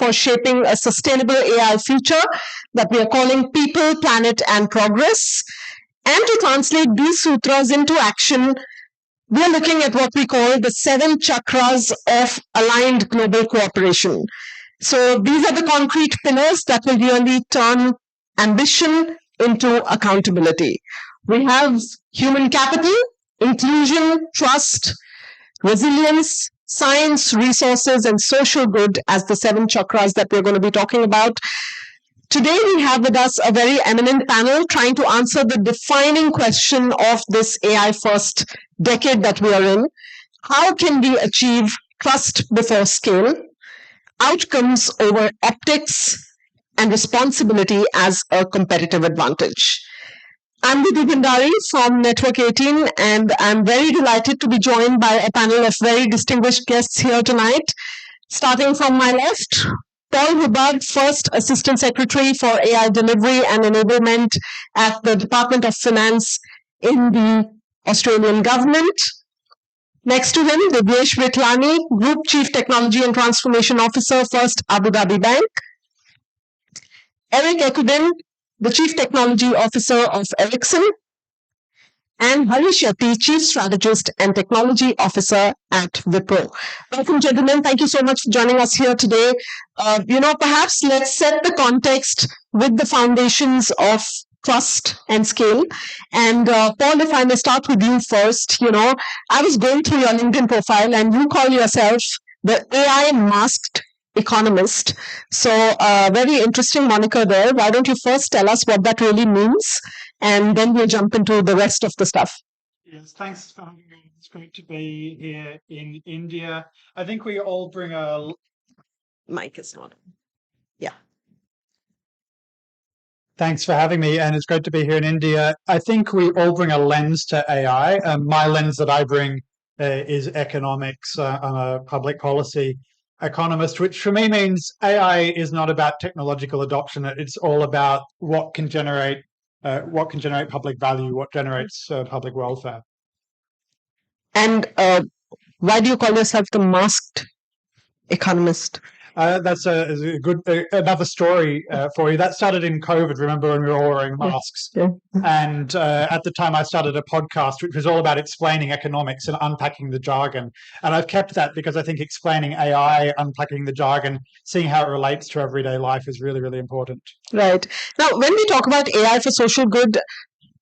for shaping a sustainable AI future that we are calling People, Planet, and Progress. And to translate these sutras into action, we are looking at what we call the 7 chakras of aligned global cooperation. So these are the concrete pillars that will really turn ambition into accountability. We have human capital, inclusion, trust, resilience, science, resources, and social good as the 7 chakras that we're going to be talking about. Today, we have with us a very eminent panel trying to answer the defining question of this AI first decade that we are in. How can we achieve trust before scale, outcomes over optics, and responsibility as a competitive advantage? I'm Vidhi Bhandari from Network 18, and I'm very delighted to be joined by a panel of very distinguished guests here tonight. Starting from my left, Paul Hubbard, First Assistant Secretary for AI Delivery and Enablement at the Department of Finance in the Australian Government. Next to him, Divyesh Vitlani, Group Chief Technology and Transformation Officer, First Abu Dhabi Bank. Eric Ekuden, the Chief Technology Officer of Ericsson, and Harish Yati, Chief Strategist and Technology Officer at Wipro. Welcome, gentlemen. Thank you so much for joining us here today. Perhaps let's set the context with the foundations of trust and scale. And Paul, if I may start with you first, I was going through your LinkedIn profile and you call yourself the AI masked economist. So very interesting moniker there. Why don't you first tell us what that really means, and then we'll jump into the rest of the stuff. Yes, thanks for having me. It's great to be here in India. I think we all bring a... Mic is not. Yeah. Thanks for having me, and it's great to be here in India. I think we all bring a lens to AI. My lens that I bring is economics. I'm a public policy economist, which for me means AI is not about technological adoption. It's all about what can generate public value, what generates public welfare. And why do you call yourself the masked economist? That's a good another story for you. That started in COVID. Remember when we were all wearing masks? Yeah. And at the time, I started a podcast which was all about explaining economics and unpacking the jargon. And I've kept that because I think explaining AI, unpacking the jargon, seeing how it relates to everyday life is really, really important. Right. Now, when we talk about AI for social good,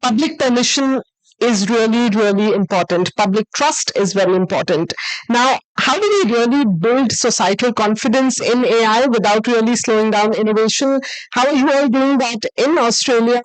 public permission is really, really important. Public trust is very important. Now, how do we really build societal confidence in AI without really slowing down innovation? How are you all doing that in Australia?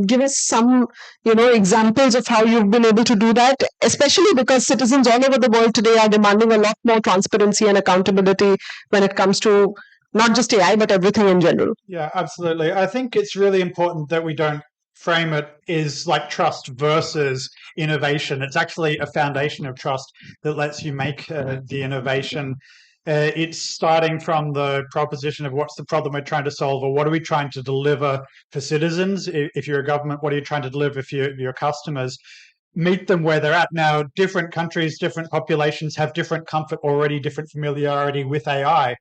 Give us some, examples of how you've been able to do that, especially because citizens all over the world today are demanding a lot more transparency and accountability when it comes to not just AI, but everything in general. Yeah, absolutely. I think it's really important that we don't frame it is like trust versus innovation. It's actually a foundation of trust that lets you make the innovation. It's starting from the proposition of what's the problem we're trying to solve, or what are we trying to deliver for citizens? If you're a government, what are you trying to deliver for your customers? Meet them where they're at. Now, different countries, different populations have different comfort already, different familiarity with AI.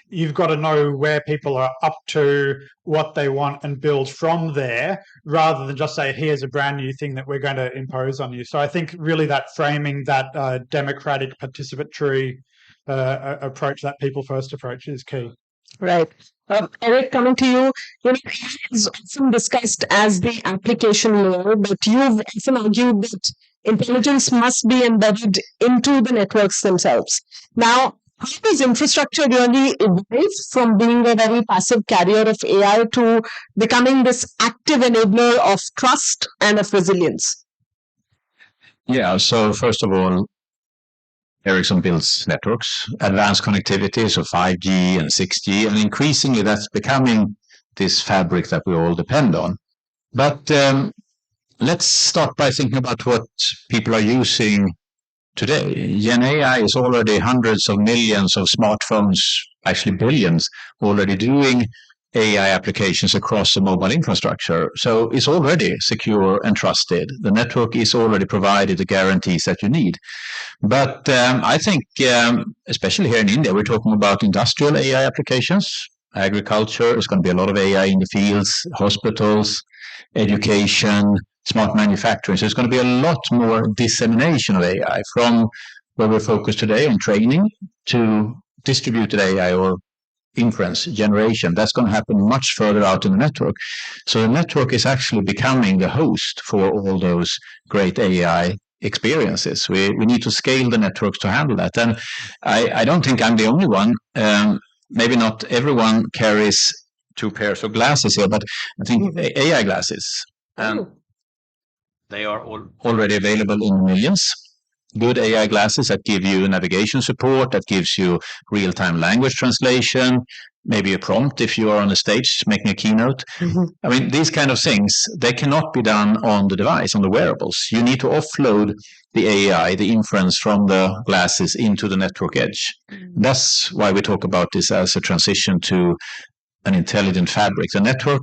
You've got to know where people are up to, what they want, and build from there, rather than just say, here's a brand new thing that we're going to impose on you. So I think really that framing, that democratic participatory approach, that people first approach is key. Right. Eric, coming to you, it's often discussed as the application layer, but you've often argued that intelligence must be embedded into the networks themselves. Now, how does infrastructure really evolve from being a very passive carrier of AI to becoming this active enabler of trust and of resilience? Yeah, so first of all, Ericsson builds networks, advanced connectivity, so 5G and 6G, and increasingly that's becoming this fabric that we all depend on. But let's start by thinking about what people are using today. Gen AI is already hundreds of millions of smartphones, actually billions, already doing AI applications across the mobile infrastructure. So it's already secure and trusted. The network is already provided the guarantees that you need. But I think, especially here in India, we're talking about industrial AI applications. Agriculture, there's going to be a lot of AI in the fields, hospitals, education, smart manufacturing. So there's going to be a lot more dissemination of AI from where we're focused today on training to distributed AI or inference generation. That's going to happen much further out in the network. So the network is actually becoming the host for all those great AI experiences. We need to scale the networks to handle that. And I don't think I'm the only one. Maybe not everyone carries 2 pairs of glasses here, but I think AI glasses. They are already available in millions. Good AI glasses that give you navigation support, that gives you real-time language translation, maybe a prompt if you are on a stage making a keynote. I mean, these kind of things, they cannot be done on the device, on the wearables. You need to offload the AI, the inference from the glasses into the network edge. That's why we talk about this as a transition to an intelligent fabric. The network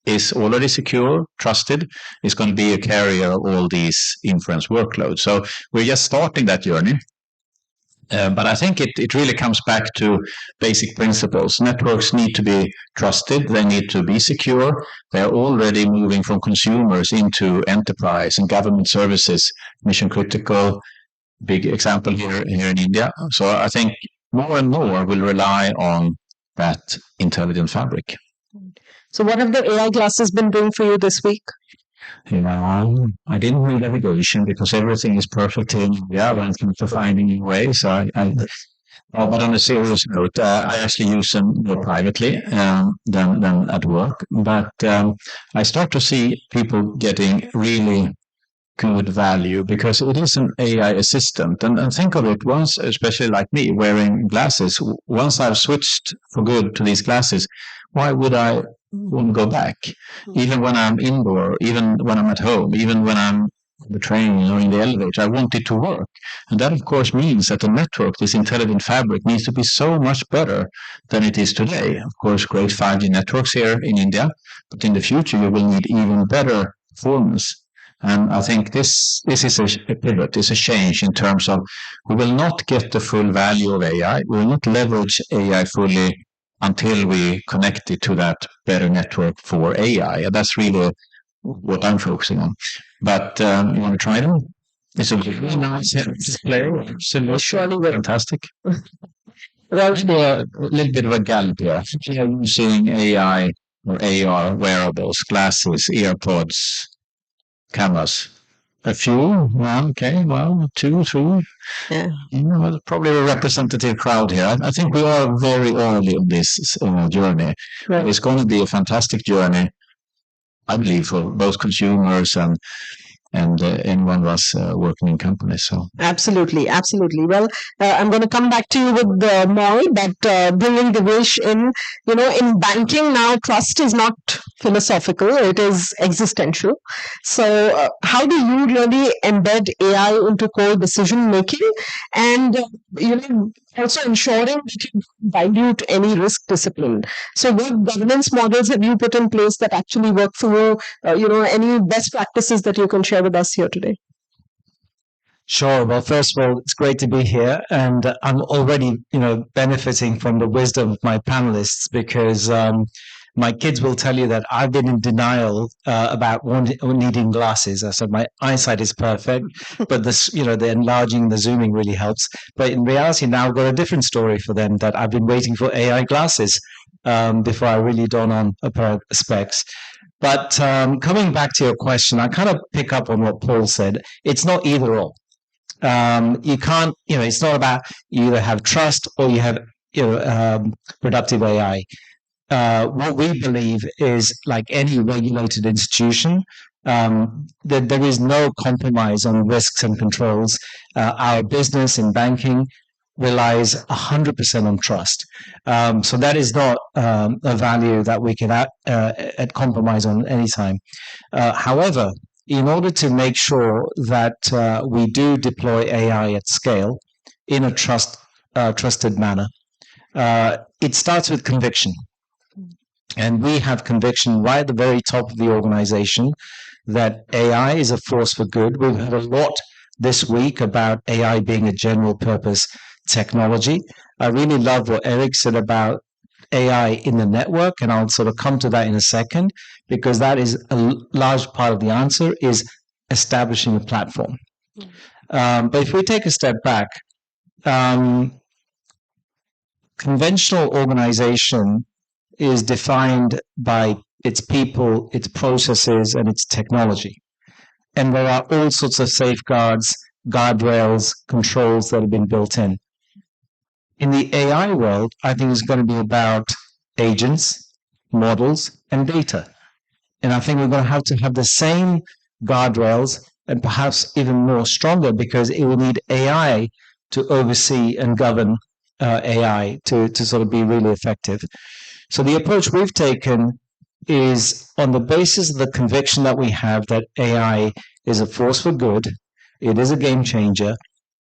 is already secure, trusted, is going to be a carrier of all these inference workloads. So we're just starting that journey. But I think it really comes back to basic principles. Networks need to be trusted. They need to be secure. They're already moving from consumers into enterprise and government services, mission critical, big example here in India. So I think more and more will rely on that intelligent fabric. So what have the AI glasses been doing for you this week? I didn't read navigation because everything is perfect in India when it comes to finding new ways. But on a serious note, I actually use them more privately than at work. But I start to see people getting really good value because it is an AI assistant. And think of it, once, especially like me, wearing glasses, once I've switched for good to these glasses, why would I want to go back? Even when I'm indoor, even when I'm at home, even when I'm on the train or in the elevator, I want it to work. And that, of course, means that the network, this intelligent fabric, needs to be so much better than it is today. Of course, great 5G networks here in India, but in the future, you will need even better performance. And I think this is a pivot, it's a change in terms of we will not get the full value of AI. We will not leverage AI fully until we connect it to that better network for AI. And that's really what I'm focusing on. But you want to try them? It's a really nice display. Surely fantastic. There's a little bit of a gallop here. Using AI or AR wearables, glasses, AirPods, cameras. A few, well, okay, well, 2, 3. Yeah. Probably a representative crowd here. I think we are very early on this journey. Right. It's going to be a fantastic journey, I believe, for both consumers and anyone of us working in companies. So Absolutely. Well, I'm going to come back to you with more, but bringing Devesh in, in banking now, trust is not philosophical, it is existential. So how do you really embed AI into core decision making and, also ensuring that you dilute any risk discipline? So what governance models have you put in place that actually work for you? Any best practices that you can share with us here today? Sure. Well, first of all, it's great to be here, and I'm already, benefiting from the wisdom of my panelists because my kids will tell you that I've been in denial about needing glasses. I said my eyesight is perfect, but this, the enlarging, the zooming really helps. But in reality, now I've got a different story for them that I've been waiting for AI glasses before I really don on a pair of specs. But coming back to your question, I kind of pick up on what Paul said. It's not either or. You can't, it's not about you either have trust or you have, productive AI. What we believe is, like any regulated institution, that there is no compromise on risks and controls. Our business in banking relies 100% on trust. So that is not a value that we can compromise on any time. However, in order to make sure that we do deploy AI at scale in a trusted manner, it starts with conviction. And we have conviction right at the very top of the organization that AI is a force for good. We've heard a lot this week about AI being a general purpose technology. I really love what Eric said about AI in the network, and I'll sort of come to that in a second, because that is a large part of the answer, is establishing a platform. But if we take a step back, conventional organization is defined by its people, its processes, and its technology. And there are all sorts of safeguards, guardrails, controls that have been built in. In the AI world, I think it's going to be about agents, models, and data. And I think we're going to have the same guardrails, and perhaps even more stronger, because it will need AI to oversee and govern AI to sort of be really effective. So the approach we've taken is on the basis of the conviction that we have that AI is a force for good, it is a game changer,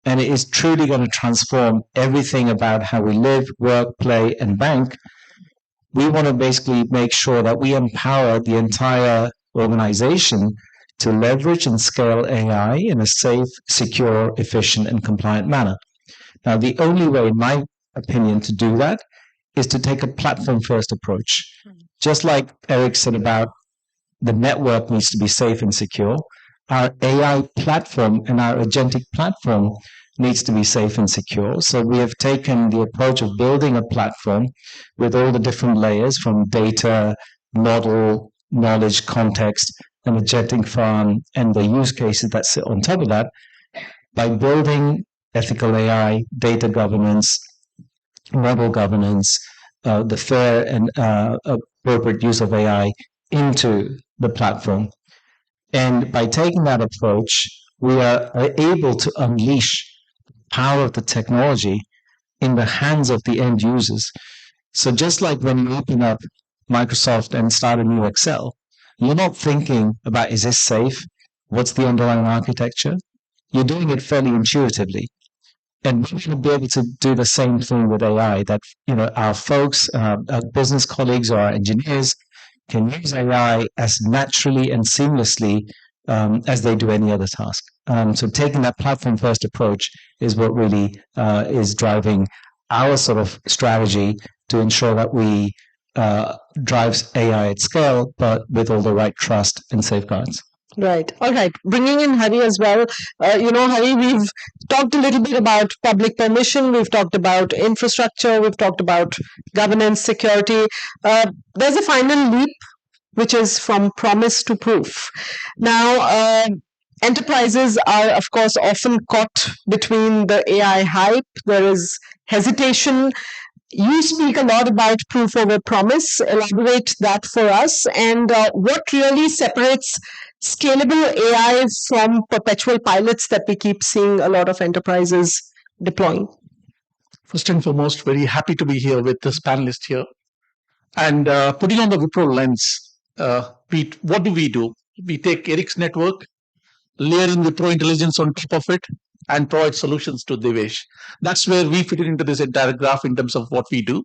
and it is truly going to transform everything about how we live, work, play, and bank. We want to basically make sure that we empower the entire organization to leverage and scale AI in a safe, secure, efficient, and compliant manner. Now, the only way, in my opinion, to do that is to take a platform-first approach. Just like Eric said about the network needs to be safe and secure, our AI platform and our agentic platform needs to be safe and secure. So we have taken the approach of building a platform with all the different layers, from data, model, knowledge, context, and agentic farm, and the use cases that sit on top of that, by building ethical AI, data governance, model governance, the fair and appropriate use of AI into the platform. And by taking that approach, we are able to unleash the power of the technology in the hands of the end users. So just like when you open up Microsoft and start a new Excel, you're not thinking about, is this safe? What's the underlying architecture? You're doing it fairly intuitively. And we're going to be able to do the same thing with AI, that our folks, our business colleagues, or our engineers can use AI as naturally and seamlessly as they do any other task. So taking that platform-first approach is what really is driving our sort of strategy to ensure that we drives AI at scale, but with all the right trust and safeguards. Right. All right. Bringing in Hari as well. Hari, we've talked a little bit about public permission. We've talked about infrastructure. We've talked about governance, security. There's a final leap, which is from promise to proof. Now, enterprises are, of course, often caught between the AI hype. There is hesitation. You speak a lot about proof over promise. Elaborate that for us. And what really separates scalable AI from perpetual pilots that we keep seeing a lot of enterprises deploying? First and foremost, very happy to be here with this panelist here. And putting on the Wipro lens, what do? We take Eric's network, layer in Wipro intelligence on top of it, and provide solutions to Devesh. That's where we fit into this entire graph in terms of what we do.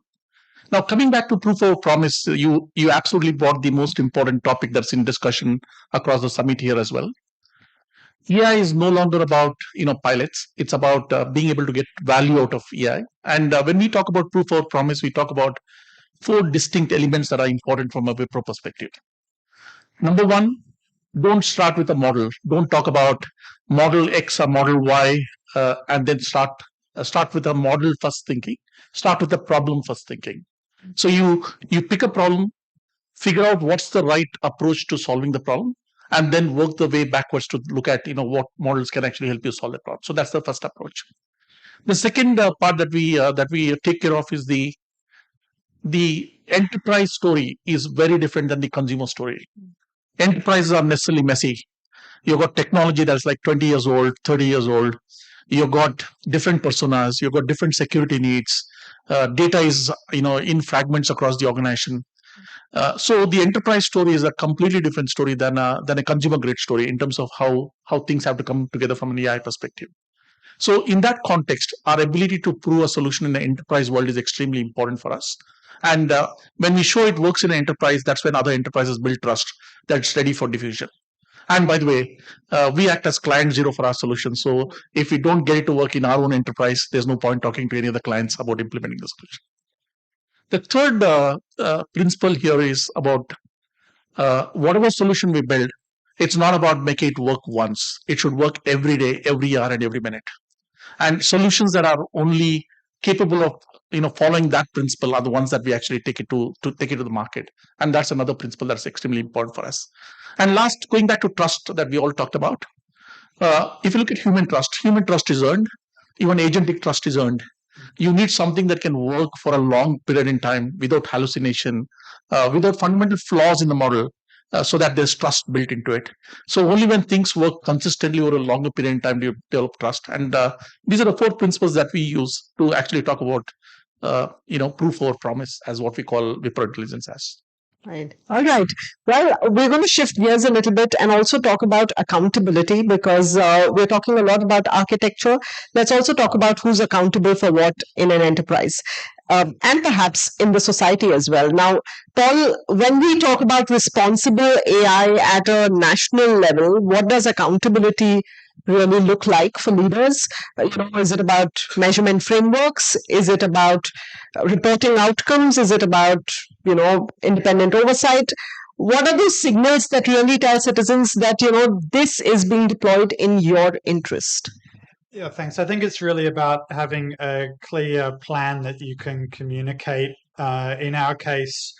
Now, coming back to proof of promise, you absolutely brought the most important topic that's in discussion across the summit here as well. AI is no longer about pilots. It's about being able to get value out of AI. And when we talk about proof of promise, we talk about 4 distinct elements that are important from a Wipro perspective. Number 1, don't start with a model. Don't talk about model X or model Y and then start with a model first thinking. Start with a problem first thinking. So you pick a problem, figure out what's the right approach to solving the problem, and then work the way backwards to look at what models can actually help you solve the problem. So that's the first approach. The second part that we take care of is the enterprise story is very different than the consumer story. Enterprises are necessarily messy. You've got technology that's like 20 years old, 30 years old. You've got different personas. You've got different security needs. Data is in fragments across the organization. So the enterprise story is a completely different story than a consumer grade story in terms of how things have to come together from an AI perspective. So in that context, our ability to prove a solution in the enterprise world is extremely important for us. And when we show it works in an enterprise, that's when other enterprises build trust that's ready for diffusion. And by the way, we act as client zero for our solution. So if we don't get it to work in our own enterprise, there's no point talking to any of the clients about implementing the solution. The third principle here is about whatever solution we build, it's not about making it work once. It should work every day, every hour, and every minute. And solutions that are only capable of following that principle are the ones that we actually take it to the market. And that's another principle that's extremely important for us. And last, going back to trust that we all talked about, if you look at human trust is earned. Even agentic trust is earned. You need something that can work for a long period in time without hallucination, without fundamental flaws in the model, so that there's trust built into it. So only when things work consistently over a longer period in time do you develop trust. And these are the 4 principles that we use to actually talk about proof over promise, as what we call Wipro Intelligence as. Right. All right. Well, we're going to shift gears a little bit and also talk about accountability, because we're talking a lot about architecture. Let's also talk about who's accountable for what in an enterprise, and perhaps in the society as well. Now, Paul, when we talk about responsible AI at a national level, what does accountability really look like for leaders? Is it about measurement frameworks? Is it about reporting outcomes? Is it about, independent oversight? What are those signals that really tell citizens that, this is being deployed in your interest? Yeah, thanks. I think it's really about having a clear plan that you can communicate. In our case,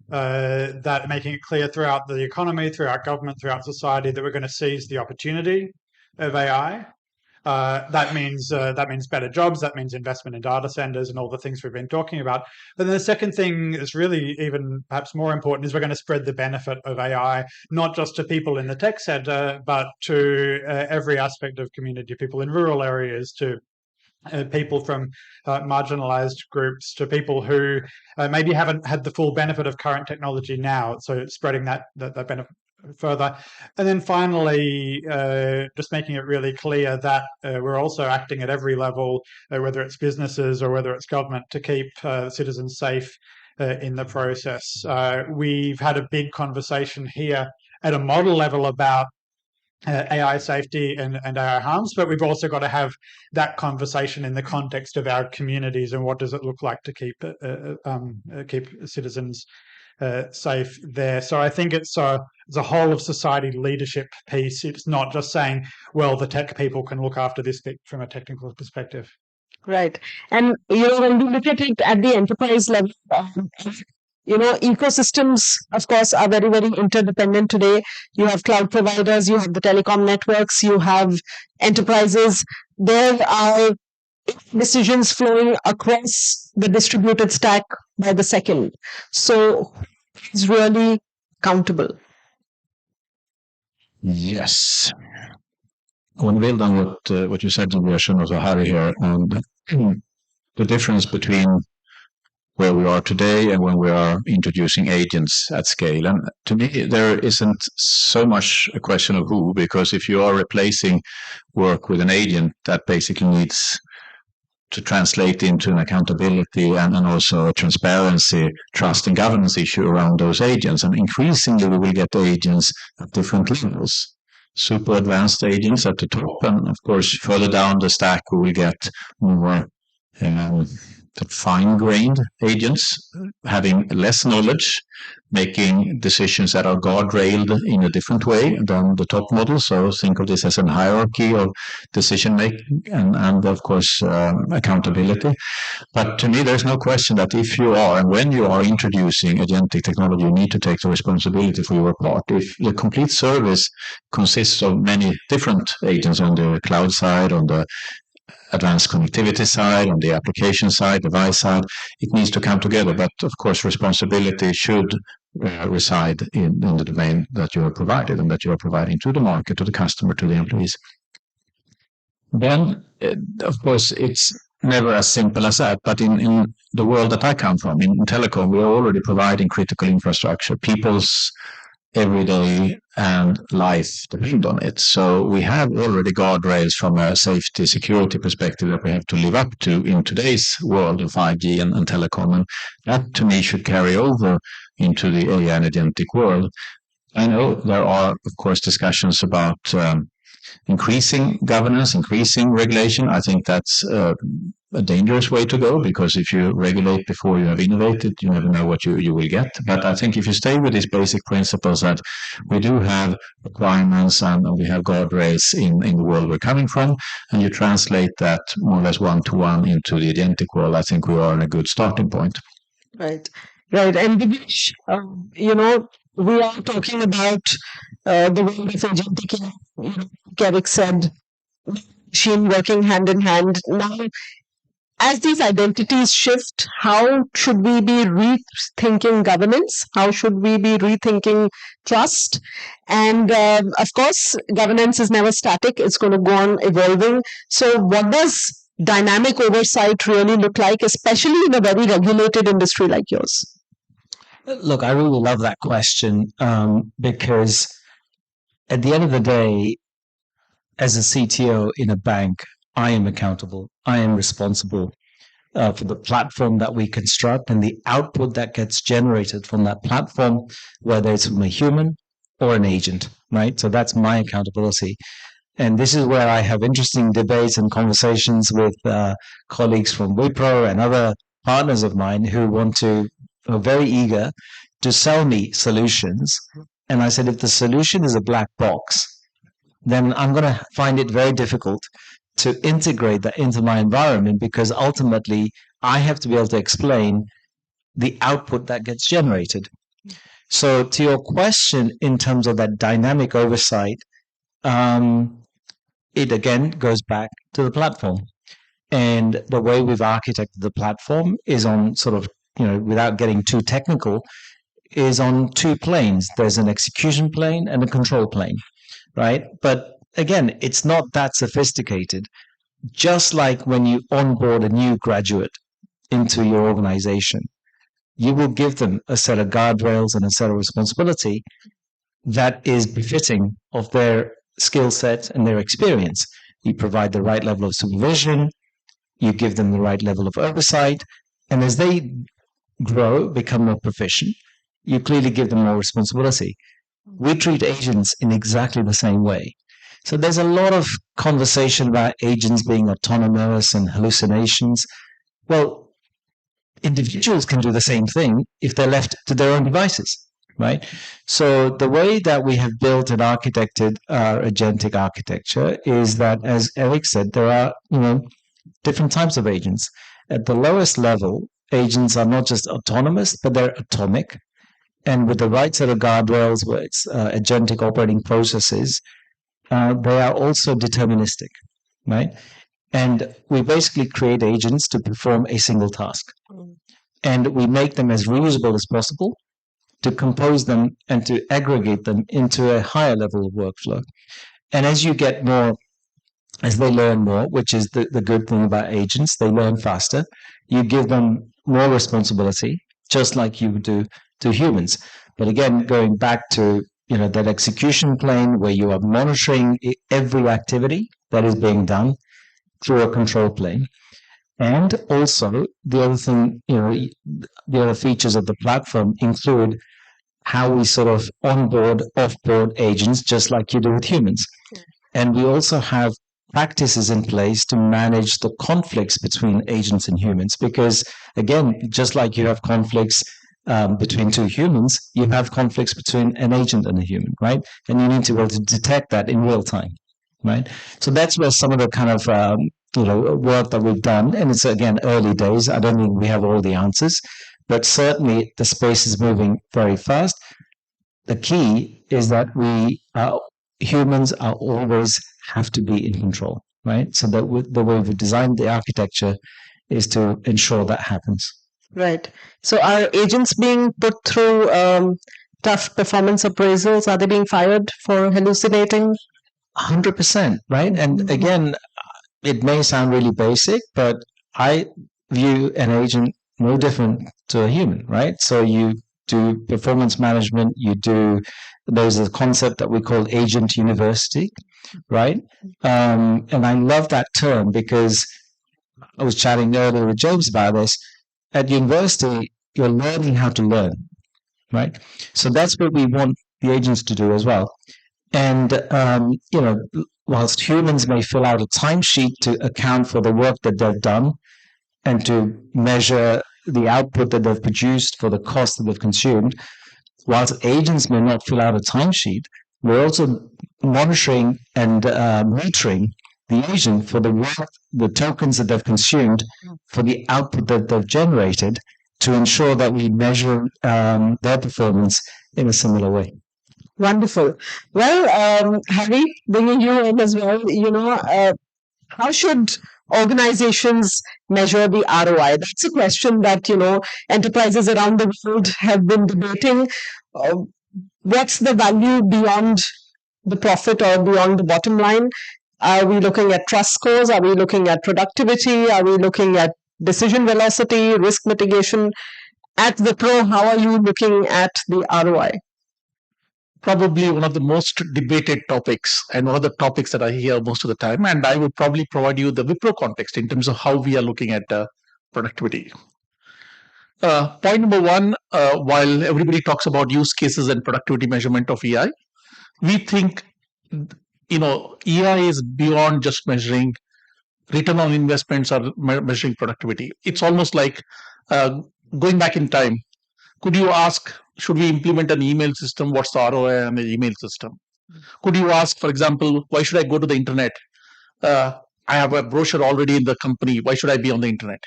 that making it clear throughout the economy, throughout government, throughout society, that we're going to seize the opportunity of AI. That means better jobs. That means investment in data centers and all the things we've been talking about. But then the second thing is really even perhaps more important is we're going to spread the benefit of AI, not just to people in the tech sector, but to every aspect of community, people in rural areas, to people from marginalized groups, to people who maybe haven't had the full benefit of current technology now. So spreading that benefit further. And then finally, just making it really clear that we're also acting at every level, whether it's businesses or whether it's government, to keep citizens safe in the process. We've had a big conversation here at a model level about AI safety and AI harms, but we've also got to have that conversation in the context of our communities and what does it look like to keep citizens safe there. So I think it's a whole of society leadership piece. It's not just saying, well, the tech people can look after this bit from a technical perspective. Right. And, when we look at it at the enterprise level, ecosystems, of course, are very, very interdependent today. You have cloud providers, you have the telecom networks, you have enterprises. There are decisions flowing across the distributed stack by the second. So it's really accountable. Yes. I want to build on what you said, Nirvana, also Hari here, and the difference between where we are today and when we are introducing agents at scale. And to me, there isn't so much a question of who, because if you are replacing work with an agent, that basically needs to translate into an accountability and also a transparency, trust and governance issue around those agents. And increasingly, we will get agents at different levels. Super advanced agents at the top, and of course, further down the stack, we will get more fine-grained agents having less knowledge, making decisions that are guardrailed in a different way than the top model. So think of this as a hierarchy of decision-making and of course, accountability. But to me, there's no question that if you are, and when you are introducing agentic technology, you need to take the responsibility for your part. If the complete service consists of many different agents on the cloud side, on the advanced connectivity side, on the application side, device side, it needs to come together. But of course, responsibility should reside in the domain that you have provided and that you are providing to the market, to the customer, to the employees. Then, of course, it's never as simple as that. But in the world that I come from, in telecom, we are already providing critical infrastructure. People's every day and life depend on it. So we have already guardrails from a safety security perspective that we have to live up to in today's world of 5G and telecom. And that to me should carry over into the AI and agentic world. I know there are, of course, discussions about increasing governance, increasing regulation. I think that's a dangerous way to go, because if you regulate before you have innovated, you never know what you will get. But I think if you stay with these basic principles that we do have requirements and we have guardrails in the world we're coming from, and you translate that more or less one-to-one into the agentic world, I think we are in a good starting point. Right. And Dinesh, we are talking about the world of agentic, Eric said, machine working hand in hand. Now, as these identities shift, how should we be rethinking governance? How should we be rethinking trust? And of course, governance is never static. It's going to go on evolving. So what does dynamic oversight really look like, especially in a very regulated industry like yours? Look, I really love that question because at the end of the day, as a CTO in a bank, I am accountable. I am responsible for the platform that we construct and the output that gets generated from that platform, whether it's from a human or an agent, right? So that's my accountability. And this is where I have interesting debates and conversations with colleagues from Wipro and other partners of mine who are very eager to sell me solutions. And I said, if the solution is a black box, then I'm going to find it very difficult to integrate that into my environment, because ultimately I have to be able to explain the output that gets generated. So to your question in terms of that dynamic oversight, it again goes back to the platform. And the way we've architected the platform is on sort of, without getting too technical, is on two planes. There's an execution plane and a control plane, right? But again, it's not that sophisticated. Just like when you onboard a new graduate into your organization, you will give them a set of guardrails and a set of responsibility that is befitting of their skill set and their experience. You provide the right level of supervision, you give them the right level of oversight, and as they grow, become more proficient, you clearly give them more responsibility. We treat agents in exactly the same way. So there's a lot of conversation about agents being autonomous and hallucinations. Well, individuals can do the same thing if they're left to their own devices, right? So the way that we have built and architected our agentic architecture is that, as Eric said, there are, different types of agents. At the lowest level, agents are not just autonomous, but they're atomic. And with the right set of guardrails, where it's agentic operating processes, they are also deterministic, right? And we basically create agents to perform a single task. And we make them as reusable as possible to compose them and to aggregate them into a higher level of workflow. And as you get more, as they learn more, which is the good thing about agents, they learn faster, you give them more responsibility, just like you would do to humans. But again, going back to that execution plane where you are monitoring every activity that is being done through a control plane. And also the other thing, the other features of the platform include how we sort of onboard, offboard agents, just like you do with humans. And we also have practices in place to manage the conflicts between agents and humans. Because again, just like you have conflicts between two humans, you have conflicts between an agent and a human, right? And you need to be able to detect that in real time, right? So that's where some of the kind of work that we've done, and it's again early days. I don't think we have all the answers, but certainly the space is moving very fast. The key is that humans are always have to be in control, right? So that the way we've designed the architecture is to ensure that happens. Right. So are agents being put through tough performance appraisals? Are they being fired for hallucinating? 100%, right? And again, it may sound really basic, but I view an agent no different to a human, right? So you do performance management, there's a concept that we call agent university, right? And I love that term because I was chatting earlier with James about this. At university, you're learning how to learn, right? So that's what we want the agents to do as well. And, whilst humans may fill out a timesheet to account for the work that they've done and to measure the output that they've produced for the cost that they've consumed, whilst agents may not fill out a timesheet, we're also monitoring and metering the agent for the work, the tokens that they've consumed, for the output that they've generated, to ensure that we measure their performance in a similar way. Wonderful. Well, Harry, bringing you in as well, how should organizations measure the ROI? That's a question that, enterprises around the world have been debating. What's the value beyond the profit or beyond the bottom line? Are we looking at trust scores? Are we looking at productivity? Are we looking at decision velocity, risk mitigation? At Wipro, how are you looking at the ROI? Probably one of the most debated topics and one of the topics that I hear most of the time. And I would probably provide you the Wipro context in terms of how we are looking at productivity. Point number one, while everybody talks about use cases and productivity measurement of EI, we think, EI is beyond just measuring return on investments or measuring productivity. It's almost like going back in time. Could you ask, should we implement an email system? What's the ROI on the email system? Could you ask, for example, why should I go to the internet? I have a brochure already in the company. Why should I be on the internet?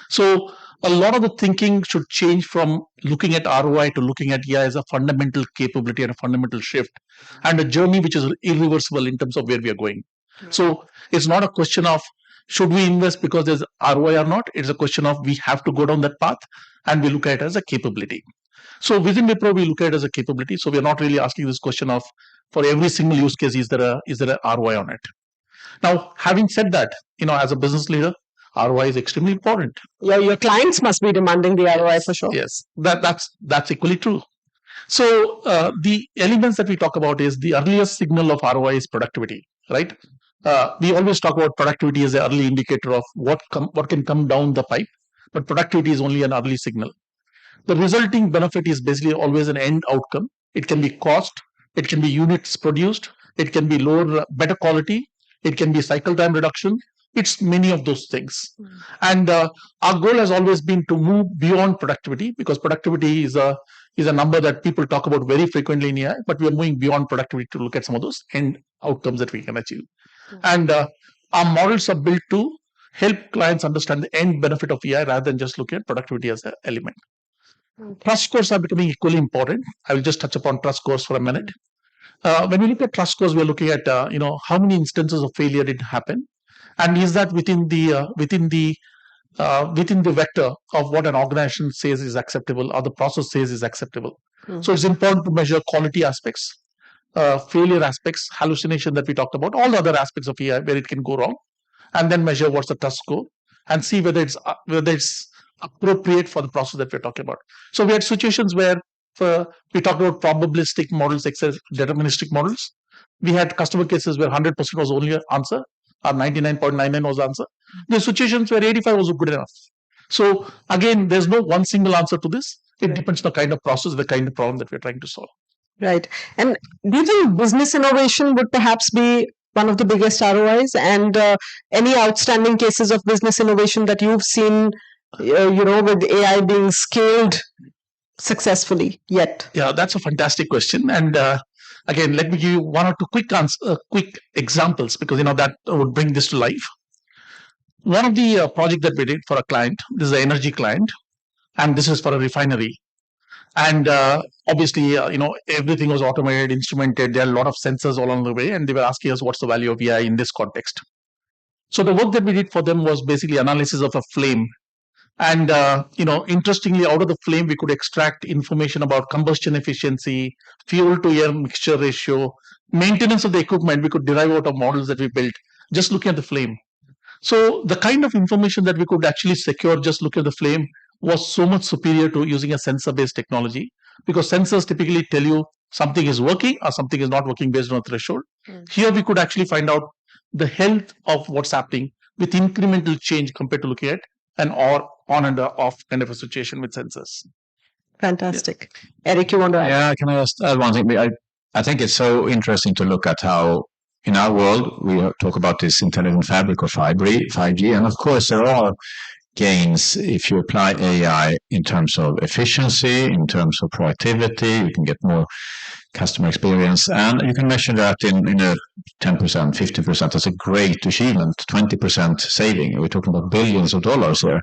So a lot of the thinking should change from looking at ROI to looking at EI as a fundamental capability and a fundamental shift and a journey which is irreversible in terms of where we are going. So it's not a question of should we invest because there's ROI or not. It's a question of we have to go down that path and we look at it as a capability. So within Wipro, we look at it as a capability. So we're not really asking this question of for every single use case, is there a ROI on it? Now, having said that, as a business leader, ROI is extremely important. Yeah, your clients must be demanding the ROI for sure. Yes, that's equally true. So the elements that we talk about is the earliest signal of ROI is productivity, right? We always talk about productivity as an early indicator of what can come down the pipe, but productivity is only an early signal. The resulting benefit is basically always an end outcome. It can be cost, it can be units produced, it can be better quality, it can be cycle time reduction. It's many of those things. And our goal has always been to move beyond productivity, because productivity is a number that people talk about very frequently in AI, but we are moving beyond productivity to look at some of those end outcomes that we can achieve. And our models are built to help clients understand the end benefit of AI rather than just looking at productivity as an element. Trust scores are becoming equally important. I will just touch upon trust scores for a minute. When we look at trust scores, we're looking at how many instances of failure did happen, and is that within the vector of what an organization says is acceptable or the process says is acceptable. So it's important to measure quality aspects, failure aspects, hallucination that we talked about, all the other aspects of AI where it can go wrong, and then measure what's the trust score and see whether it's appropriate for the process that we're talking about. So we had situations where we talked about probabilistic models, deterministic models. We had customer cases where 100% was the only answer, or 99.99 was the answer. There are situations where 85 was good enough. So again, there's no one single answer to this. It depends on the kind of process, the kind of problem that we're trying to solve. Right. And do you think business innovation would perhaps be one of the biggest ROIs? And any outstanding cases of business innovation that you've seen, with AI being scaled successfully yet? Yeah, that's a fantastic question. And again, let me give you one or two quick examples, because that would bring this to life. One of the project that we did for a client, this is an energy client, and this is for a refinery. And obviously, everything was automated, instrumented. There are a lot of sensors all along the way, and they were asking us what's the value of AI in this context. So the work that we did for them was basically analysis of a flame. And, interestingly, out of the flame, we could extract information about combustion efficiency, fuel to air mixture ratio, maintenance of the equipment. We could derive out of models that we built just looking at the flame. So the kind of information that we could actually secure just looking at the flame was so much superior to using a sensor-based technology, because sensors typically tell you something is working or something is not working based on a threshold. Here we could actually find out the health of what's happening with incremental change compared to looking at an or on and off kind of a situation with sensors. Fantastic. Eric, you want to add? Yeah, can I just add one thing? I think it's so interesting to look at how in our world we talk about this intelligent fabric or 5G, and of course there are gains if you apply AI in terms of efficiency, in terms of productivity. You can get more customer experience, and you can measure that in a 10%, 50%. That's a great achievement. 20% saving. We're talking about billions of dollars here.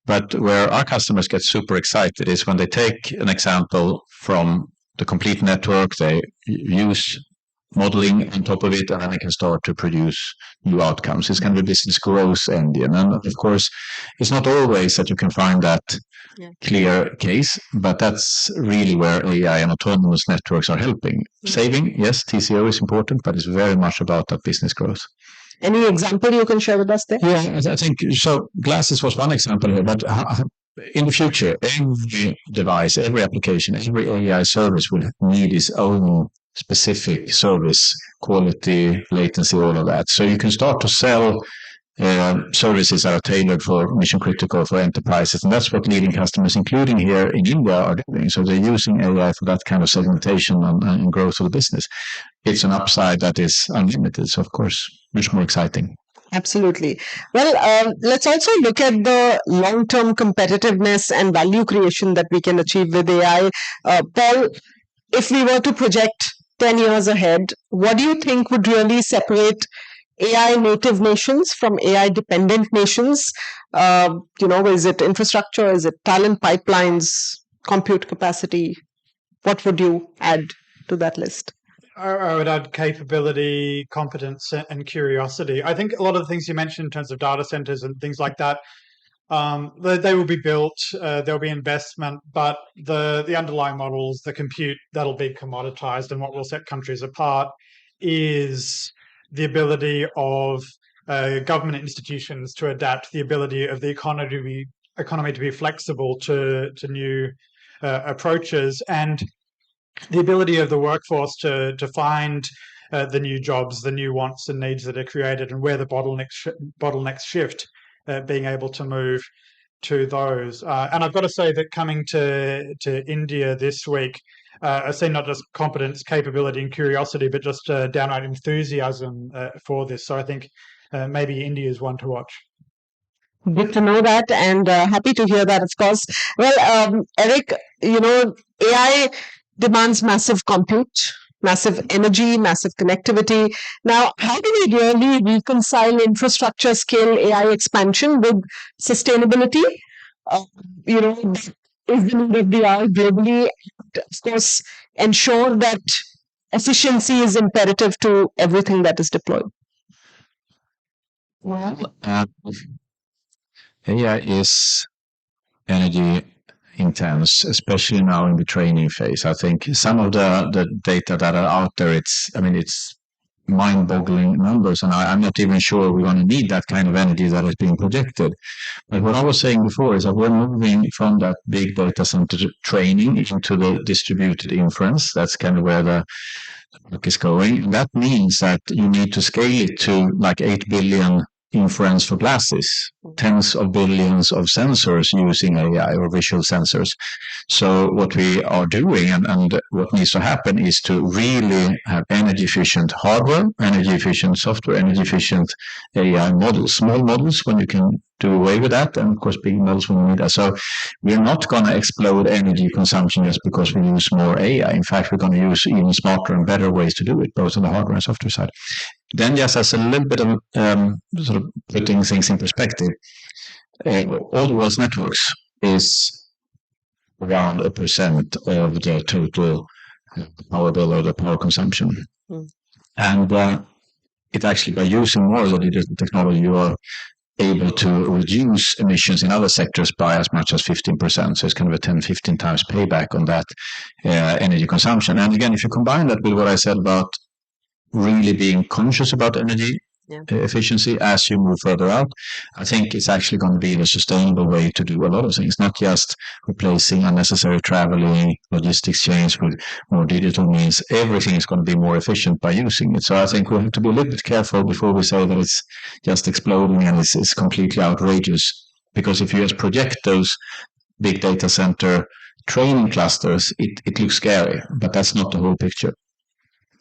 But where our customers get super excited is when they take an example from the complete network, they use modeling on top of it, and then they can start to produce new outcomes. It's kind of a business growth engine. And of course, it's not always that you can find that clear case, but that's really where AI and autonomous networks are helping. Saving, yes, TCO is important, but it's very much about that business growth. Any example you can share with us there? Yeah, I think so. Glasses was one example here, but in the future, every device, every application, every AI service will need its own specific service, quality, latency, all of that. So you can start to sell services that are tailored for mission critical for enterprises, and that's what leading customers, including here in India, are doing. So they're using AI for that kind of segmentation and growth of the business. It's an upside that is unlimited, so of course, much more exciting. Absolutely. Well, let's also look at the long-term competitiveness and value creation that we can achieve with AI. Paul, if we were to project 10 years ahead, what do you think would really separate AI native nations from AI dependent nations? Is it infrastructure? Is it talent pipelines, compute capacity? What would you add to that list? I would add capability, competence, and curiosity. I think a lot of the things you mentioned in terms of data centers and things like that, they will be built, there'll be investment, but the underlying models, the compute, that'll be commoditized. And what will set countries apart is the ability of government institutions to adapt, the ability of the economy to be flexible to new approaches, and the ability of the workforce to find the new jobs, the new wants and needs that are created, and where the bottlenecks shift, being able to move to those. And I've got to say that coming to India this week, I've seen not just competence, capability, and curiosity, but just downright enthusiasm for this. So I think maybe India is one to watch. Good to know that, and happy to hear that, of course. Well, Eric, AI demands massive compute, massive energy, massive connectivity. Now, how do we really reconcile infrastructure scale AI expansion with sustainability? Is the need of the hour globally, and of course, ensure that efficiency is imperative to everything that is deployed? Well, AI is energy intense, especially now in the training phase. I think some of the data that are out there, it's mind-boggling numbers, and I'm not even sure we're going to need that kind of energy that is being projected. But what I was saying before is that we're moving from that big data center training into the distributed inference. That's kind of where the book is going. That means that you need to scale it to like 8 billion inference for glasses, tens of billions of sensors using AI or visual sensors. So what we are doing and what needs to happen is to really have energy efficient hardware, energy efficient software, energy efficient AI models, small models when you can do away with that, and of course big models when you need that. So we're not going to explode energy consumption just because we use more AI. In fact, we're going to use even smarter and better ways to do it, both on the hardware and software side. Then just as a little bit of sort of putting things in perspective, all the world's networks is around 1% of the total power bill or the power consumption. And it actually, by using more of the digital technology, you are able to reduce emissions in other sectors by as much as 15%. So it's kind of a 10-15 times payback on that energy consumption. And again, if you combine that with what I said about really being conscious about energy Yeah. efficiency as you move further out. I think it's actually going to be the sustainable way to do a lot of things, not just replacing unnecessary traveling, logistics change with more digital means. Everything is going to be more efficient by using it. So I think we have to be a little bit careful before we say that it's just exploding and it's completely outrageous. Because if you just project those big data center training clusters, it looks scary, but that's not the whole picture.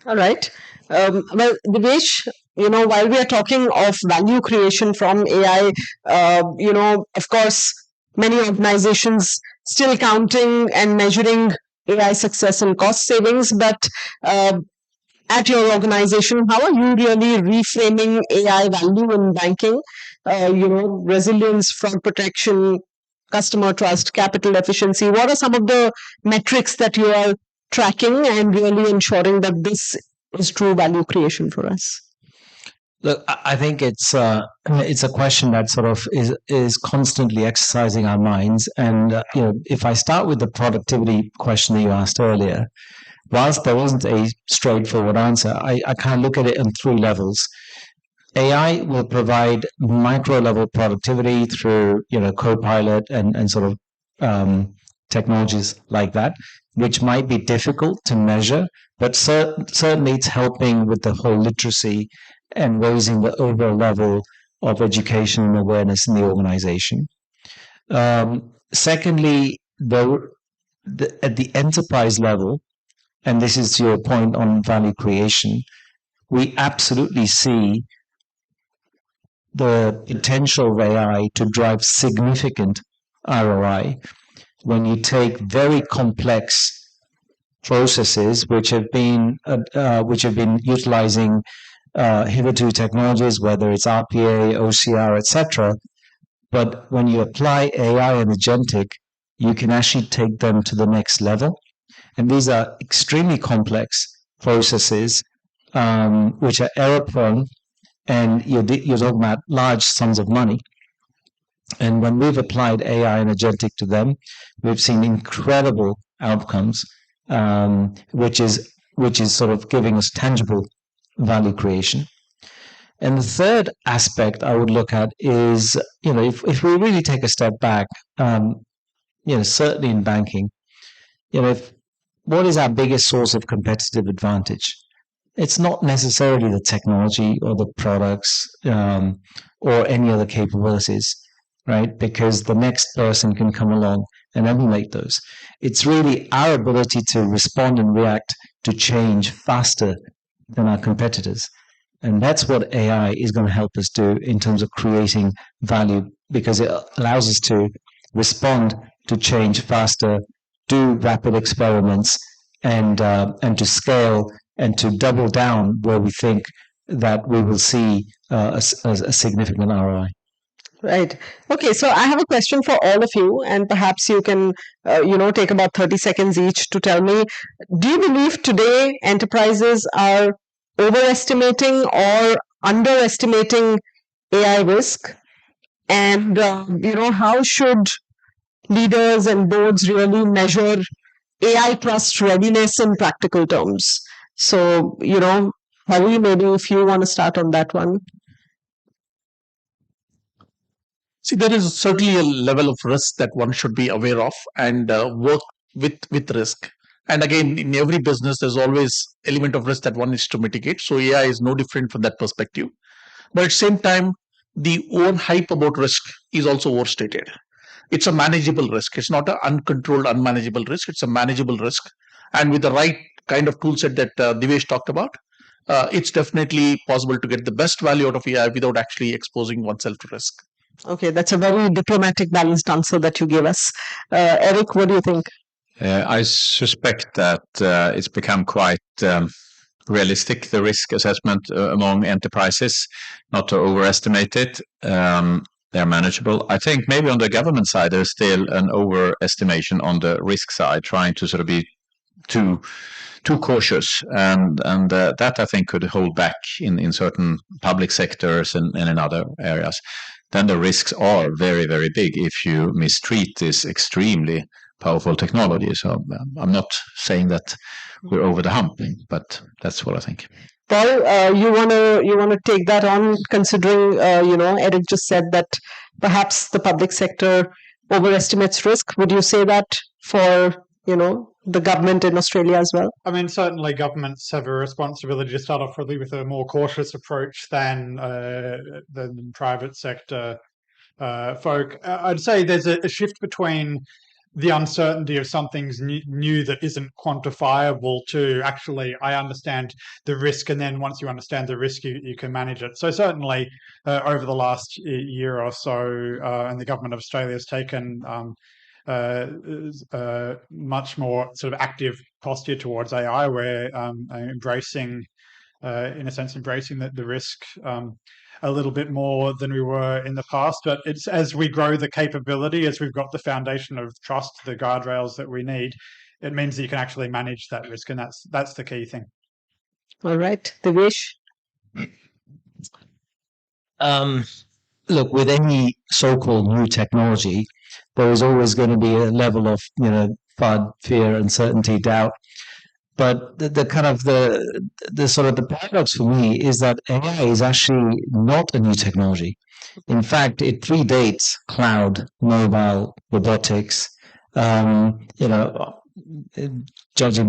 All right. Well, Devesh, while we are talking of value creation from AI, of course, many organizations still counting and measuring AI success and cost savings, but at your organization, how are you really reframing AI value in banking? Resilience, fraud protection, customer trust, capital efficiency. What are some of the metrics that you are tracking and really ensuring that this is true value creation for us? Look, I think it's a question that sort of is constantly exercising our minds. And if I start with the productivity question that you asked earlier, whilst there wasn't a straightforward answer, I kind of look at it on three levels. AI will provide micro level productivity through Copilot and sort of technologies like that, which might be difficult to measure, but certainly it's helping with the whole literacy and raising the overall level of education and awareness in the organization. Secondly, at the enterprise level, and this is to your point on value creation, we absolutely see the potential of AI to drive significant ROI when you take very complex processes which have been utilizing hitherto technologies, whether it's RPA, OCR, etc. But when you apply AI and agentic, you can actually take them to the next level. And these are extremely complex processes which are error prone, and you're talking about large sums of money. And when we've applied AI and agentic to them, we've seen incredible outcomes, which is sort of giving us tangible value creation. And the third aspect I would look at is, if we really take a step back, certainly in banking, what is our biggest source of competitive advantage? It's not necessarily the technology or the products or any other capabilities, right? Because the next person can come along and emulate those. It's really our ability to respond and react to change faster than our competitors. And that's what AI is going to help us do in terms of creating value, because it allows us to respond to change faster, do rapid experiments, and to scale and to double down where we think that we will see a significant ROI. Right. Okay. So I have a question for all of you, and perhaps you can, take about 30 seconds each to tell me, do you believe today enterprises are overestimating or underestimating AI risk? And, how should leaders and boards really measure AI trust readiness in practical terms? So, Hari, maybe if you want to start on that one. See, there is certainly a level of risk that one should be aware of and work with risk. And again, in every business, there's always element of risk that one needs to mitigate. So AI is no different from that perspective. But at the same time, the own hype about risk is also overstated. It's a manageable risk. It's not an uncontrolled, unmanageable risk. It's a manageable risk. And with the right kind of tool set that Devesh talked about, it's definitely possible to get the best value out of AI without actually exposing oneself to risk. Okay, that's a very diplomatic, balanced answer that you gave us. Eric, what do you think? I suspect that it's become quite realistic, the risk assessment among enterprises, not to overestimate it. They're manageable. I think maybe on the government side, there's still an overestimation on the risk side, trying to sort of be too cautious, and that I think could hold back in certain public sectors and in other areas. Then the risks are very, very big if you mistreat this extremely powerful technology. So I'm not saying that we're over the hump, but that's what I think. Paul, you wanna take that on, considering Eric just said that perhaps the public sector overestimates risk. Would you say that for the government in Australia as well? I mean, certainly governments have a responsibility to start off really with a more cautious approach than private sector folk. I'd say there's a shift between the uncertainty of something's new that isn't quantifiable to actually, I understand the risk, and then once you understand the risk, you can manage it. So certainly over the last year or so, and the government of Australia has taken much more sort of active posture towards AI. We're embracing the risk a little bit more than we were in the past. But it's as we grow the capability, as we've got the foundation of trust, the guardrails that we need, it means that you can actually manage that risk, and that's the key thing. All right, Devesh. Look, with any so-called new technology, there is always going to be a level of FUD, fear, uncertainty, doubt. But the kind of the sort of the paradox for me is that AI is actually not a new technology. In fact, it predates cloud, mobile, robotics. Judging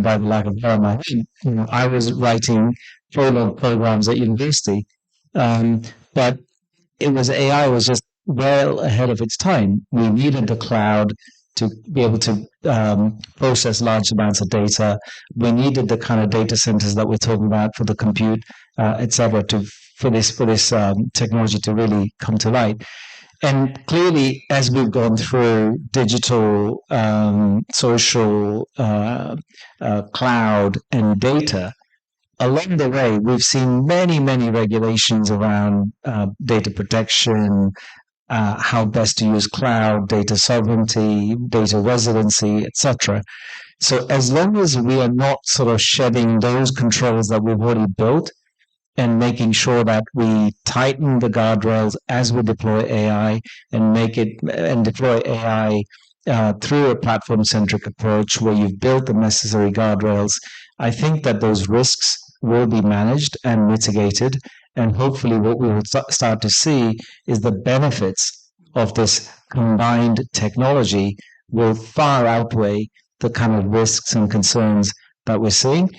by the lack of hair on my head, I was writing prologue programs at university, but AI was just well ahead of its time. We needed the cloud to be able to process large amounts of data. We needed the kind of data centers that we're talking about for the compute, etc., for this technology to really come to light. And clearly, as we've gone through digital, social, cloud, and data, along the way, we've seen many, many regulations around data protection, how best to use cloud, data sovereignty, data residency, etc. So as long as we are not sort of shedding those controls that we've already built and making sure that we tighten the guardrails as we deploy AI and deploy AI through a platform-centric approach where you've built the necessary guardrails, I think that those risks will be managed and mitigated. And hopefully what we will start to see is the benefits of this combined technology will far outweigh the kind of risks and concerns that we're seeing.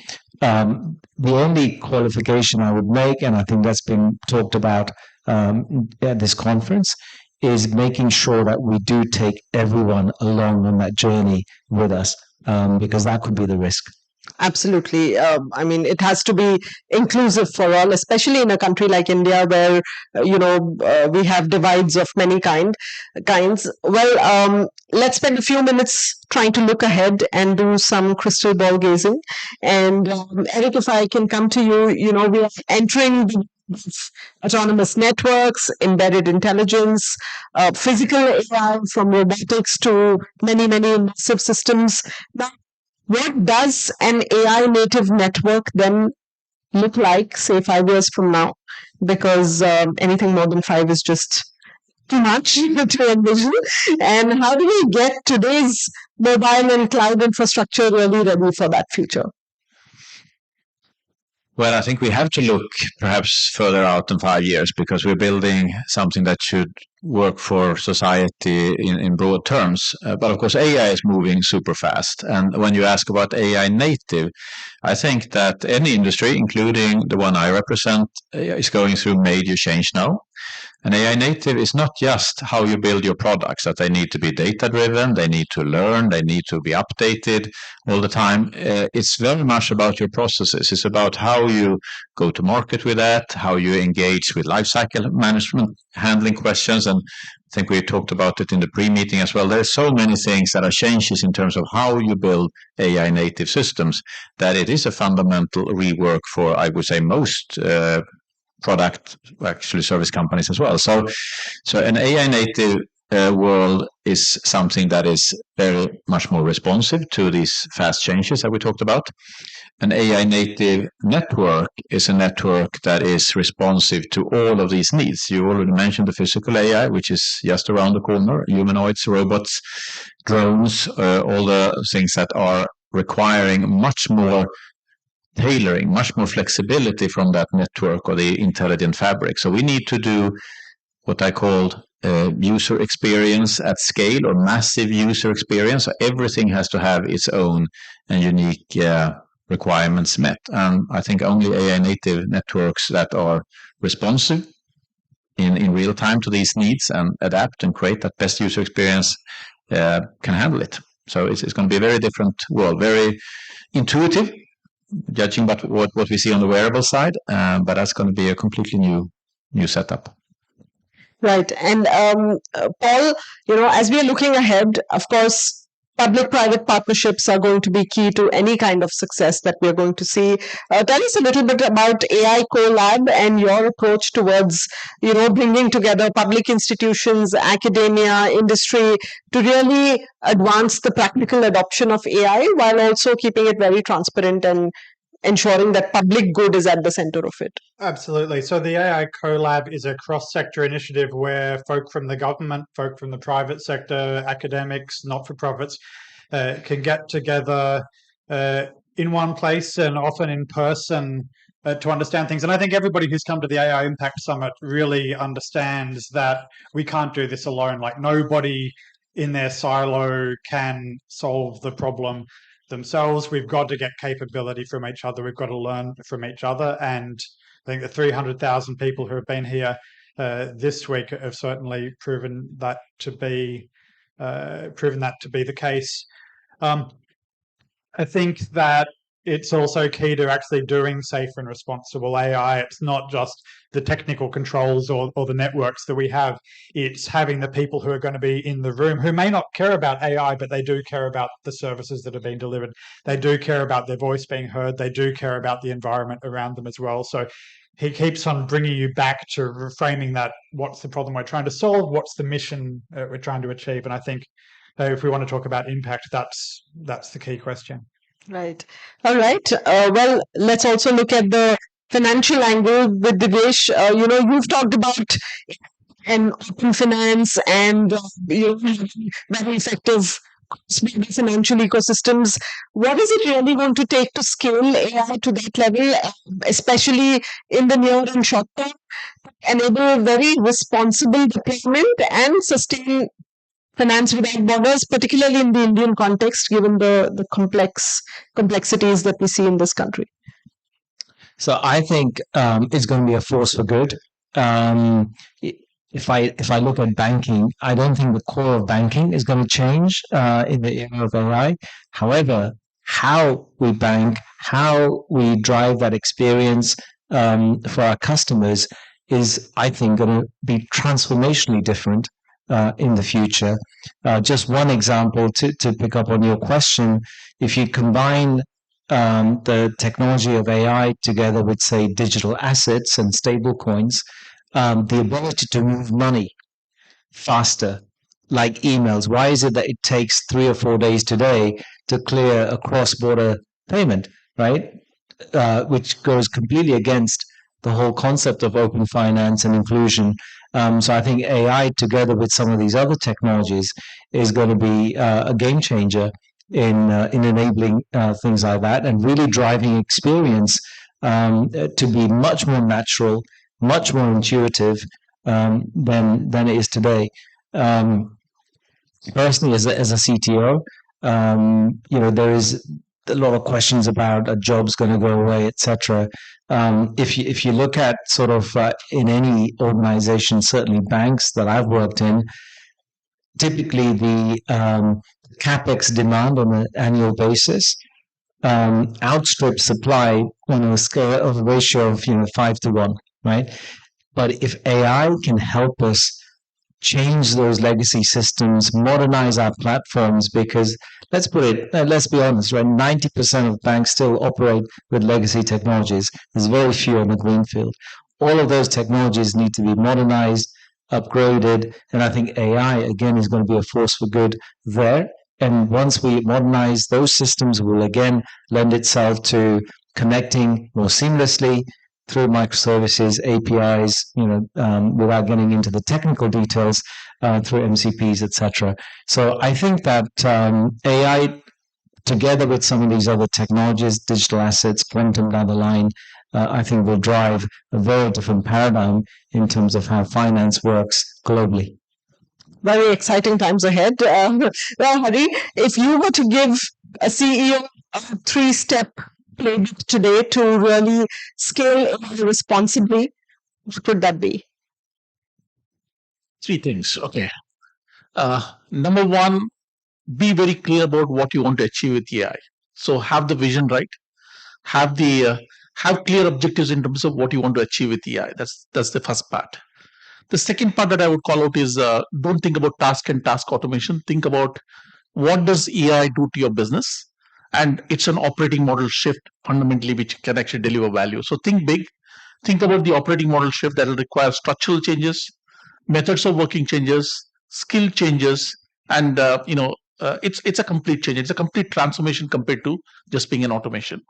The only qualification I would make, and I think that's been talked about at this conference, is making sure that we do take everyone along on that journey with us, because that could be the risk. Absolutely. I mean, it has to be inclusive for all, especially in a country like India where, we have divides of many kinds. Well, let's spend a few minutes trying to look ahead and do some crystal ball gazing. And Eric, if I can come to you, we are entering the autonomous networks, embedded intelligence, physical AI, from robotics to many, many immersive systems. Now, what does an AI native network then look like, say, 5 years from now? Because anything more than 5 is just too much to envision. And how do we get today's mobile and cloud infrastructure really ready for that future? Well, I think we have to look perhaps further out than 5 years, because we're building something that should work for society in broad terms. But of course, AI is moving super fast. And when you ask about AI native, I think that any industry, including the one I represent, is going through major change now. And AI native is not just how you build your products, that they need to be data-driven, they need to learn, they need to be updated all the time. It's very much about your processes. It's about how you go to market with that, how you engage with lifecycle management, handling questions. And I think we talked about it in the pre-meeting as well. There's so many things that are changes in terms of how you build AI native systems, that it is a fundamental rework for, I would say, most product, actually service companies as well. So an AI native world is something that is very much more responsive to these fast changes that we talked about. An AI native network is a network that is responsive to all of these needs. You already mentioned the physical AI, which is just around the corner, humanoids, robots, drones, all the things that are requiring much more tailoring, much more flexibility from that network or the intelligent fabric. So we need to do what I called user experience at scale, or massive user experience. So everything has to have its own and unique requirements met. And I think only AI native networks that are responsive in real time to these needs and adapt and create that best user experience can handle it. So it's going to be a very different world, very intuitive, judging by what we see on the wearable side, but that's going to be a completely new setup. Right. And Paul, as we are looking ahead, of course, public-private partnerships are going to be key to any kind of success that we are going to see. Tell us a little bit about AI CoLab and your approach towards, bringing together public institutions, academia, industry to really advance the practical adoption of AI while also keeping it very transparent and ensuring that public good is at the center of it. Absolutely. So the AI CoLab is a cross-sector initiative where folk from the government, folk from the private sector, academics, not-for-profits can get together in one place and often in person to understand things. And I think everybody who's come to the AI Impact Summit really understands that we can't do this alone. Like, nobody in their silo can solve the problem themselves. We've got to get capability from each other. We've got to learn from each other. And I think the 300,000 people who have been here this week have certainly proven that to be the case. I think that it's also key to actually doing safe and responsible AI. It's not just the technical controls or the networks that we have. It's having the people who are going to be in the room who may not care about AI, but they do care about the services that are being delivered. They do care about their voice being heard. They do care about the environment around them as well. So he keeps on bringing you back to reframing that. What's the problem we're trying to solve? What's the mission we're trying to achieve? And I think if we want to talk about impact, that's the key question. Right. All right. Well, let's also look at the financial angle with Divyesh. You've talked about open finance and very effective financial ecosystems. What is it really going to take to scale AI to that level, especially in the near and short term, enable very responsible deployment and sustain finance without borders, particularly in the Indian context, given the complexities that we see in this country? So I think it's going to be a force for good. If I look at banking, I don't think the core of banking is going to change in the era of AI. However, how we bank, how we drive that experience for our customers is, I think, going to be transformationally different in the future. Just one example to pick up on your question, if you combine the technology of AI together with, say, digital assets and stable coins, the ability to move money faster, like emails. Why is it that it takes 3 or 4 days today to clear a cross-border payment, right? Which goes completely against the whole concept of open finance and inclusion. So I think AI, together with some of these other technologies, is going to be a game changer in enabling things like that, and really driving experience to be much more natural, much more intuitive than it is today. Personally, as a CTO, there is a lot of questions about are jobs going to go away, etc. If you look at sort of in any organization, certainly banks that I've worked in, typically the capex demand on an annual basis outstrips supply on a scale of a ratio of 5 to 1, right? But if AI can help us change those legacy systems, modernize our platforms, because let's be honest, right? 90% of banks still operate with legacy technologies. There's very few on the greenfield. All of those technologies need to be modernized, upgraded, and I think AI, again, is going to be a force for good there. And once we modernize those systems, will again lend itself to connecting more seamlessly through microservices, APIs, without getting into the technical details, through MCPs, etc. So I think that AI together with some of these other technologies, digital assets, quantum down the line, I think will drive a very different paradigm in terms of how finance works globally. Very exciting times ahead. Well, Hari, if you were to give a CEO a 3-step playbook today to really scale AI responsibly, what could that be? 3 things. Okay. Number 1, be very clear about what you want to achieve with AI. So have the vision right. Have clear objectives in terms of what you want to achieve with AI. That's the first part. The second part that I would call out is don't think about task and task automation. Think about what does AI do to your business, and it's an operating model shift fundamentally which can actually deliver value. So think big. Think about the operating model shift that will require structural changes, methods of working changes, skill changes, and it's a complete change. It's a complete transformation compared to just being an automation.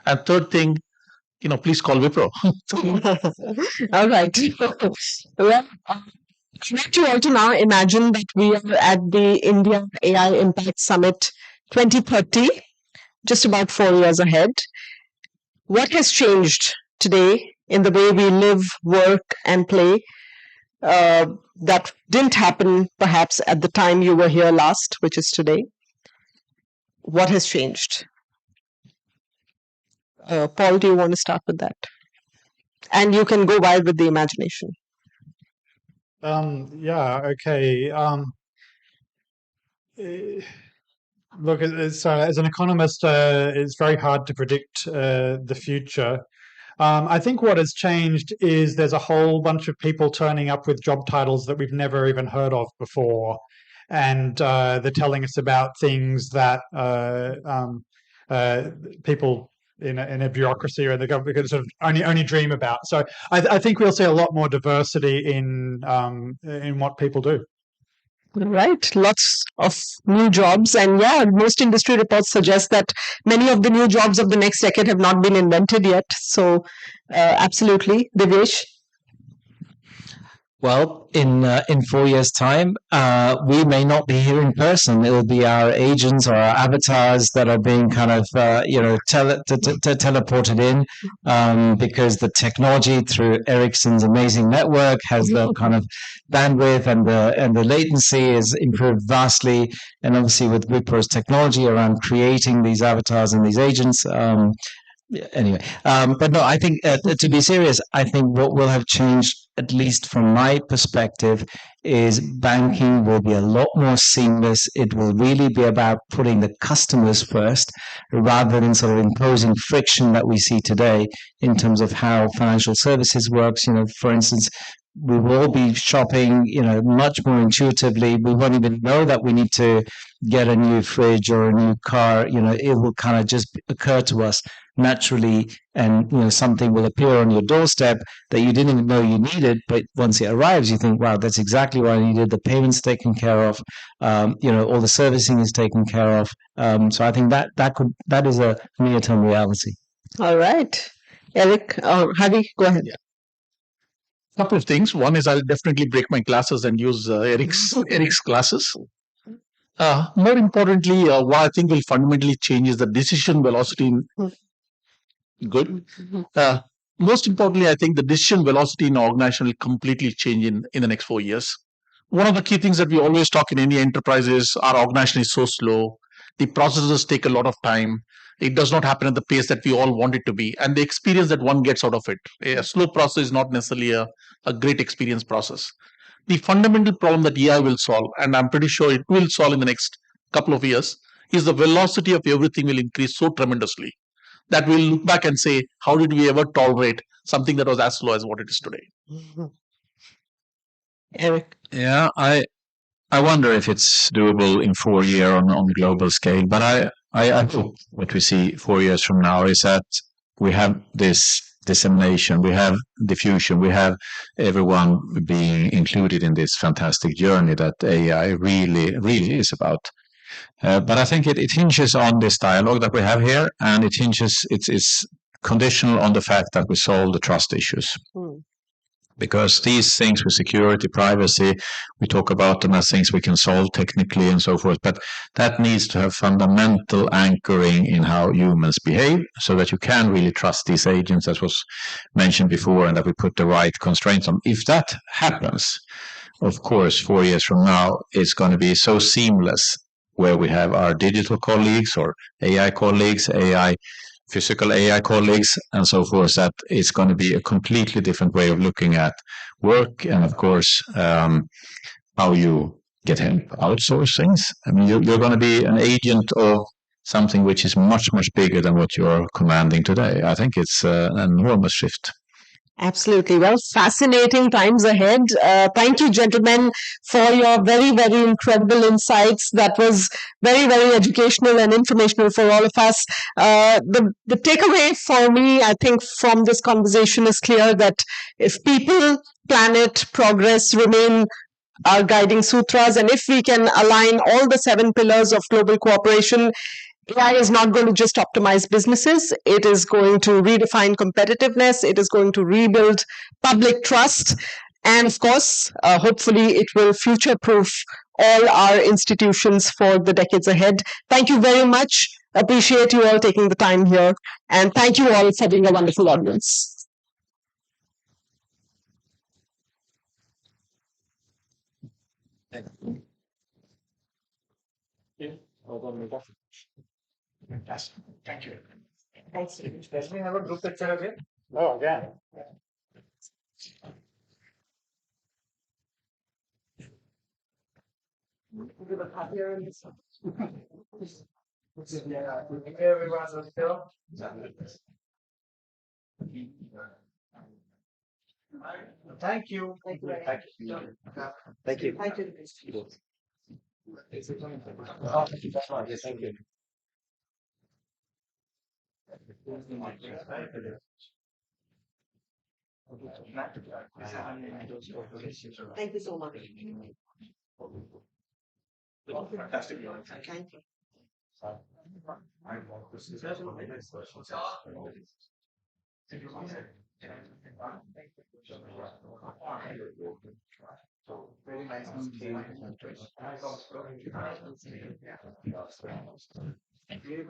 And third thing, please call Wipro. All right. Well, I'd like you all to now imagine that we are at the India AI Impact Summit 2030, just about 4 years ahead. What has changed today in the way we live, work, and play that didn't happen perhaps at the time you were here last, which is today? What has changed? Paul, do you want to start with that? And you can go wild with the imagination. Yeah, okay. Look, as an economist, it's very hard to predict the future. I think what has changed is there's a whole bunch of people turning up with job titles that we've never even heard of before. And they're telling us about things that people in a bureaucracy or in the government can sort of only dream about. So I think we'll see a lot more diversity in what people do. Right, lots of new jobs, and yeah, most industry reports suggest that many of the new jobs of the next decade have not been invented yet. So, absolutely, Divyesh. Well, in 4 years' time, we may not be here in person. It will be our agents or our avatars that are being kind of teleported in, because the technology through Ericsson's amazing network has the kind of bandwidth and the latency is improved vastly, and obviously with Wipro's technology around creating these avatars and these agents. Anyway, but no, I think to be serious, I think what will have changed, at least from my perspective, is banking will be a lot more seamless. It will really be about putting the customers first rather than sort of imposing friction that we see today in terms of how financial services works. For instance, we will all be shopping, much more intuitively. We won't even know that we need to get a new fridge or a new car. It will kind of just occur to us naturally, and something will appear on your doorstep that you didn't even know you needed, but once it arrives you think, wow, that's exactly what I needed. The payment's taken care of, all the servicing is taken care of. So I think that is a near-term reality. All right, Eric, Hari, go ahead. Yeah. Couple of things. One is I'll definitely break my glasses and use Eric's glasses. More importantly, what I think will fundamentally change is the decision velocity. Good. Most importantly, I think the decision velocity in an organization will completely change in the next 4 years. One of the key things that we always talk in any enterprise is our organization is so slow. The processes take a lot of time. It does not happen at the pace that we all want it to be. And the experience that one gets out of it. A slow process is not necessarily a great experience process. The fundamental problem that AI will solve, and I'm pretty sure it will solve in the next couple of years, is the velocity of everything will increase so tremendously that we'll look back and say, how did we ever tolerate something that was as slow as what it is today? Eric? Yeah, I wonder if it's doable in 4 years on global scale. But I hope what we see 4 years from now is that we have this dissemination, we have diffusion, we have everyone being included in this fantastic journey that AI really is about. But I think it hinges on this dialogue that we have here, and it's conditional on the fact that we solve the trust issues. Because these things with security, privacy, we talk about them as things we can solve technically and so forth, but that needs to have fundamental anchoring in how humans behave so that you can really trust these agents, as was mentioned before, and that we put the right constraints on. If that happens, of course, 4 years from now, it's going to be so seamless where we have our digital colleagues or AI colleagues, physical AI colleagues, and so forth, that it's going to be a completely different way of looking at work and, of course, how you get help outsource things. I mean, you're going to be an agent of something which is much, much bigger than what you're commanding today. I think it's an enormous shift. Absolutely. Well, fascinating times ahead. Thank you, gentlemen, for your very, very incredible insights. That was very, very educational and informational for all of us. The takeaway for me, I think, from this conversation is clear that if people, planet, progress remain our guiding sutras, and if we can align all the 7 pillars of global cooperation, AI is not going to just optimize businesses. It is going to redefine competitiveness. It is going to rebuild public trust. And of course, hopefully, it will future proof all our institutions for the decades ahead. Thank you very much. Appreciate you all taking the time here. And thank you all for being a wonderful audience. Yes. Thank you. Does we have a group picture again? Oh, again. Everyone's still. Thank you. Thank you. Thank you. Thank you. Thank you. Thank you so much. Fantastic. Thank you. Very nice. Thank you.